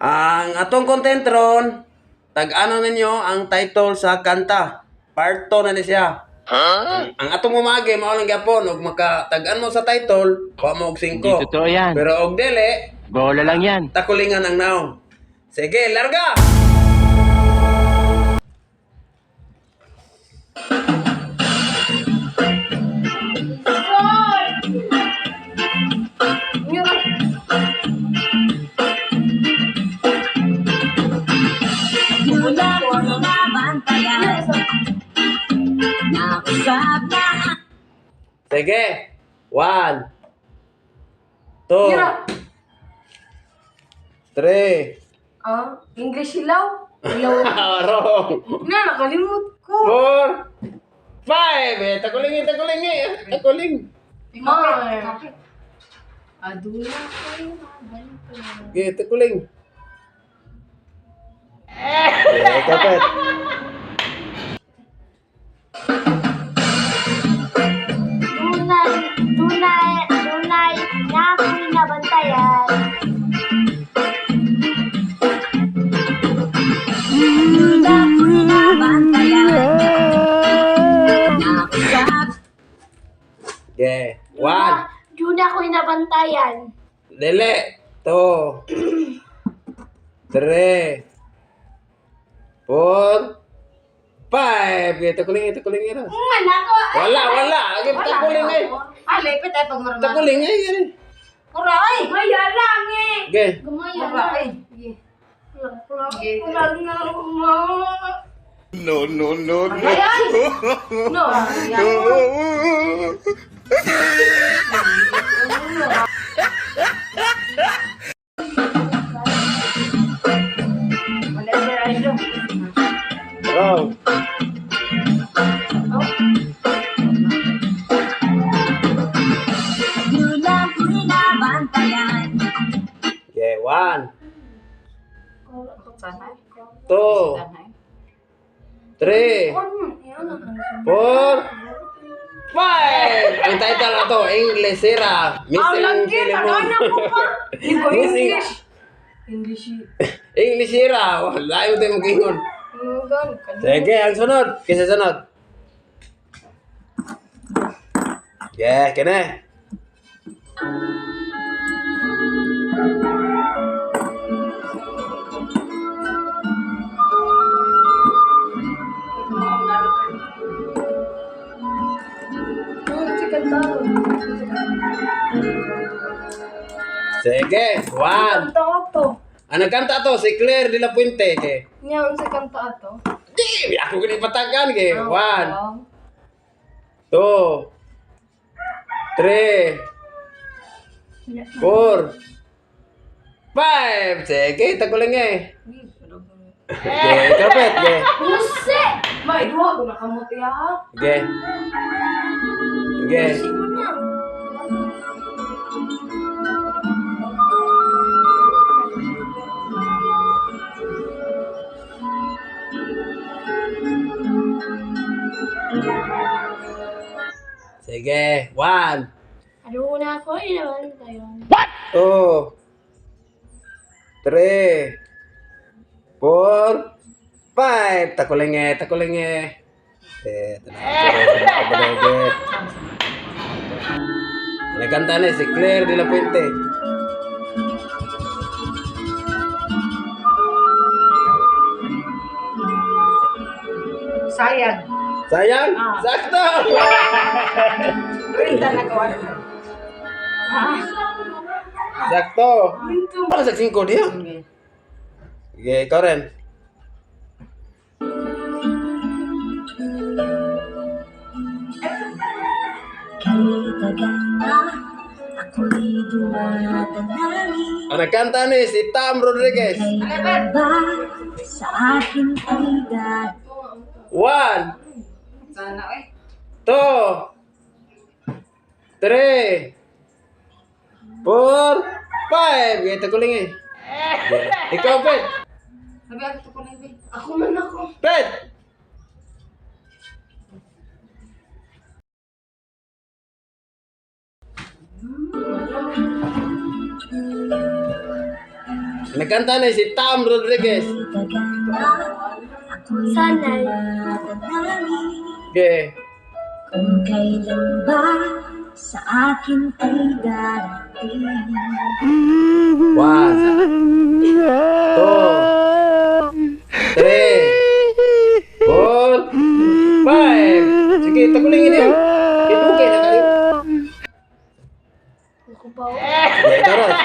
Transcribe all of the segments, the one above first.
Ang atong content ron, tag-ano ninyo ang title sa kanta. Part 2 na ni siya. Ang atong umagi, mao lang gyapon og maka-tag-an mo sa title, wa mo og 5. Hindi totoo yan. Pero og dili, Bola lang yan. takulingan ang naong. Sige, larga! Mula ko binabantayan. Nakusap na. Sige. 1 2 3 English hilaw? Hilaw. Wrong. Na, nakalimut ko. 4 5 takuling. Mar. Aduna ko yung mabalik. Okay, takuling. Okay, kapit. Dunay na ako'y nabantayan. Mula ko'y nabantayan. Nakusap. Okay. 1 Duna ko'y nabantayan. Dili. 2 3 4 5 Okay, takuling ira. Manako. Wala. Okay, takuling eh. Lepit ay pag marunong. Takuling eh. Yan. Uray! Maya lang eh. Okay. Gumaya lang. Uray. Uray na mo. No. Ayan! No. Ayan. Whatever I do. Wrong. Duna ko'y nabantayan. Okay, 1 Sanay. 2 Sanay. 3 4 5 Ang title na to, English Sira. Missing Kilimon. Missing English. English Sira. Wala yung tayo mag-ingon. Sige, ang sunod. Kisa sunod. Yeah, kene. Sige, 1 Kanta ato. Ang nagkanta to, si Claire de la Puente. Okay. Ngayon sa kanta ato. Di, ako kinipatagan. Okay, 1 2 3 4 5 Sige, taguling eh. Okay, kapit. Okay. Buse! May duwa ko nakamuti ha. Okay. Okay. Sino na? Sige, 1 Duna ko'y nabantayan. 2 3 4 5 takuling eh. Nagkanta na si Claire de la Puente. Sayang. Sayang, sakto. Rinta na ko ano. Sakto. Ano sa 5 dia? Okay, ikaw rin. Kita ganda, ako'y dumadalangin. Ang nagkanta ni si Tam Rodriguez. Ba sa aking edad? 1 Sana eh. 2 3 4 5 Okay, taguling eh. Okay. Ikaw, Pet. Sabi ako ko na ibig. Ako man ako. Pet. Nagkanta na si Tam Rodriguez. Sana'y Okay. kung kailan ba sa akin ay darating. 1, 2, 3, 4, 5. Sige, tagulingin yan. Idugay na kayo. Ako pa ako. Okay, karos.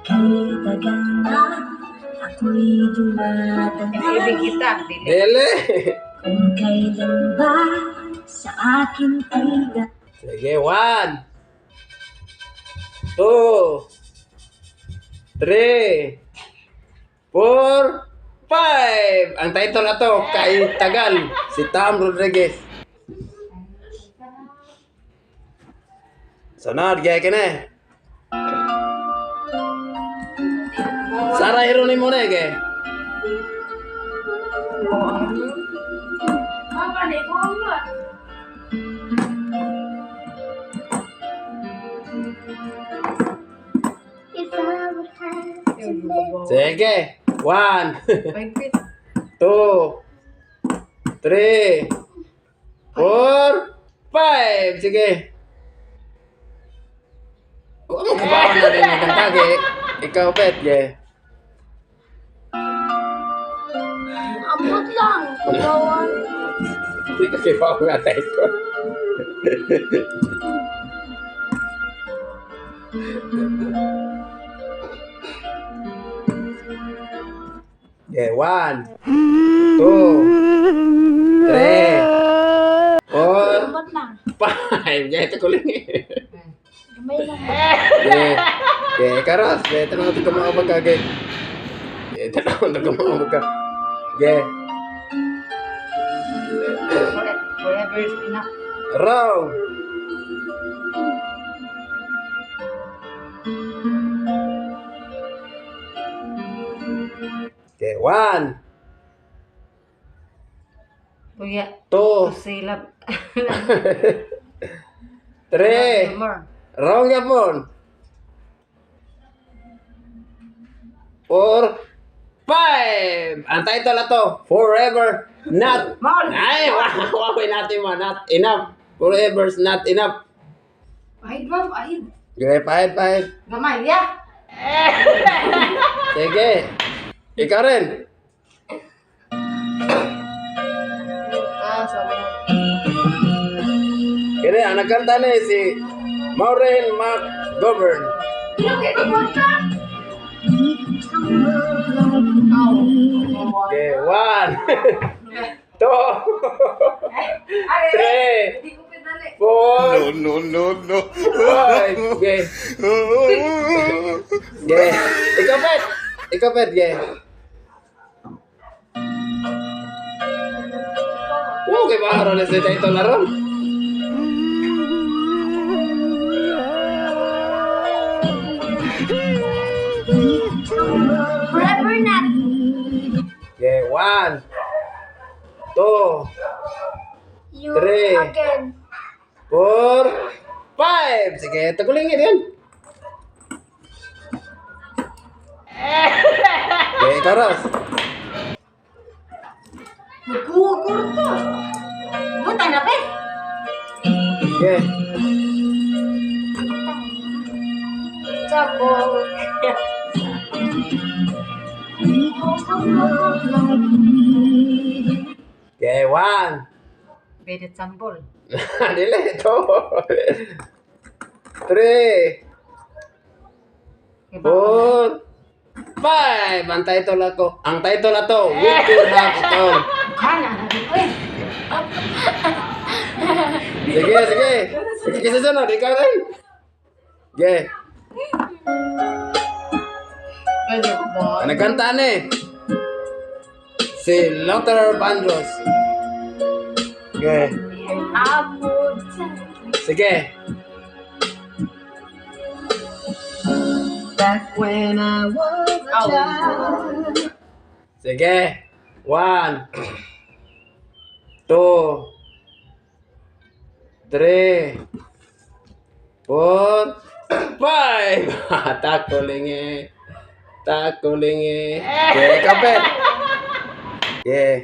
Kay tagal na ako'y Ibig dumadaan. kita. Dili. Dele. Kung kailan ba sa akin ay Sige, 1, 2, 3, 4, 5. Ang title na to, Kay Tagal, si Tam Rodriguez. Sunod, gaya ka na. Sara Hieronimo na eh. Mama, ni ko nga. If I would have to live. Sige, 1, Pagpit. 2, 3, 4, 5. Sige. Huwag mo kabawan na rin ng kantagi. Ikaw, Pet, Ambot lang. Kabawan. Hindi ka kibaw nga tayo. Okay, 1, 2, 3, 4, Ambot lang. 5. Yeah, ito ko lang eh. Gamay lang. Okay, karos. Ito na ito kumamag ka. Ito na ito kumamag ka. Okay. Forever is enough. Wrong. Okay, 1, Kuya, 2, silap. 3. More. Wrong yapon. 4, 5. Ang title na to, Forever Not. Maul. Ay, waway natin mo. Not enough. Forever's not enough. Pahid mo, pahid. Okay, pahit. Gamay, ya. Sige. Ikaw rin. Sorry. Kaya ang nagkanta na si Maureen McGovern. Okay, 1, 2, 3, Hindi ko pinali. 4, No, no, no, no. 5. Okay. Okay. Ikaw, Pet. Okay. Okay, ba? Roles na ito laro. Forever not. Okay, 1, 2, You Three. again. 4, 5. Sige, tagulingin yan. Okay, karos. Nagkukur to. Butay na, pe. Okay. Sabog. Okay, 1. Pwede sambol. Dili, 2, 3, 4, 5. Ang title ako. Ang title na to, We Could Have It All. Kana na rin, eh. Sige. Sige, kasi sunod. Ikaw rin. Okay. Pwede ba? Ang nagkanta na eh. Si Luther Vandross. Okay. Abot. Sige. Back when I was a Ow. child. Sige. 1, 2, 3, 4, 5. Takulingi. Takulingi. Okay, kapit. Okay.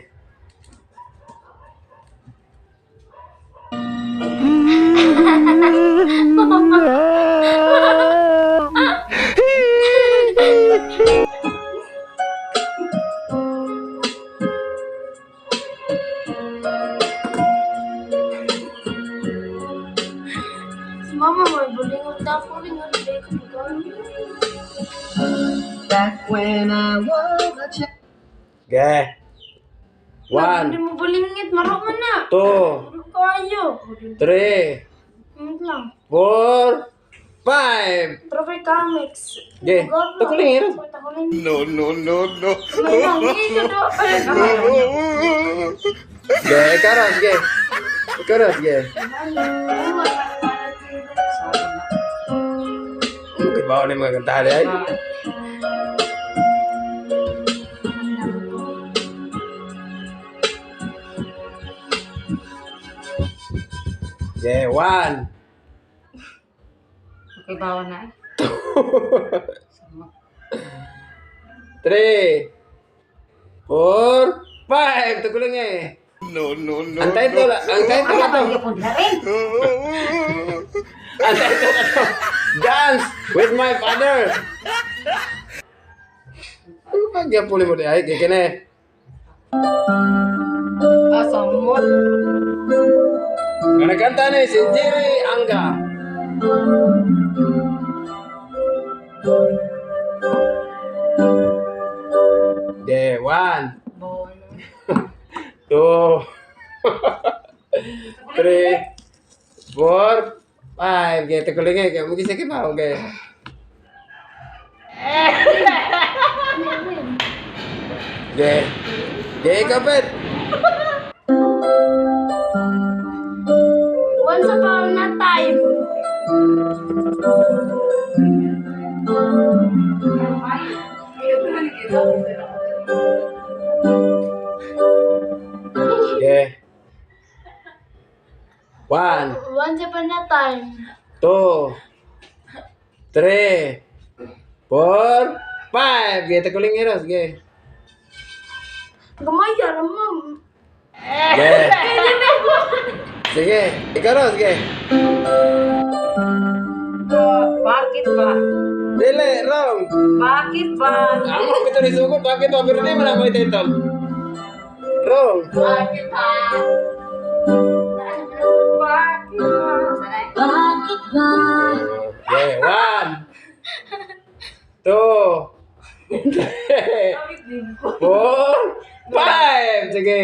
Si mama mo, bulingon ako rin ang Back when I was a child. Okay. 1, Hindi mo bulingit, maro man na. 2, Maro kayo. 3, Ano lang. 4, 5. Trophy comics. Okay. Takulingi rin. No, no, no, no. Dito do. Okay, karos, okay. Karos, okay. Okay, bawa ni mga kantahan ay. Okay, 1, Okay, bawa na eh. 3, 4, 5. Takulingi. No, no, no. Ang title na to. Pagkapon na rin. Ang title na to. Dance with my father. Ano ba gyapon mo di ay kay kene? Samot. Kanakanta ni si Jerry Angga. Okay, 1, Bawa na. 2, 3, 4, 5. Okay, takulingi. Okay, mag-isa ka ba? Okay. Okay. Okay, kapit. Once upon a time. Okay. 1, Once upon a time. 2, 3, 4, 5. Okay, takuling eros. Okay. Gamaya naman. Okay. Sige, ikaw ros. Okay. Bakit ba? Dili, wrong. Bakit ba? Ang mga ito ni Sugod, bakit ba? Pero di mo na mo ito. Wrong. Bakit ba? Bakit ba? Bakit ba? Okay, 1, 2, 3, 4, 5. Sige.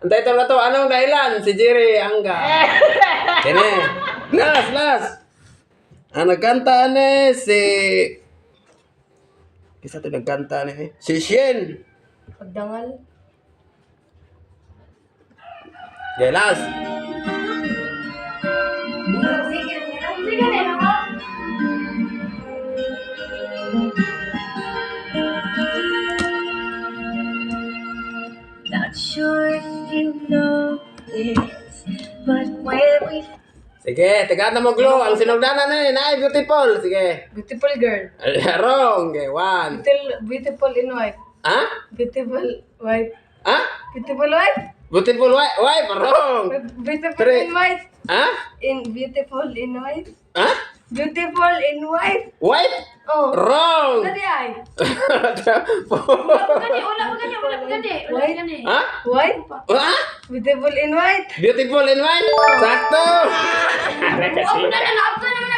Ang title na to, anong dahilan? Si Jerry Angga. Kene. Last. Ang nagkanta ni si... Kisa ito nagkanta ni si Shin. Pagdangal. Okay, last. Sige na ako. Not sure if you know this, but when we Sige, tigaan na mo glow. Ang sinugdanan na beautiful. Sige. Beautiful girl. Wrong. Okay, 1. Beautiful in white. Ha? Beautiful white. Ha? Beautiful white. Beautiful wife. Wrong. Beautiful Three. in white. Ha? Beautiful in white. Ha? Beautiful in white. Wife? Oh. Wrong. Dali ay. wala pa gani. Ha? White. Ha? Beautiful in white. Beautiful in white? Sakto! Wala na naman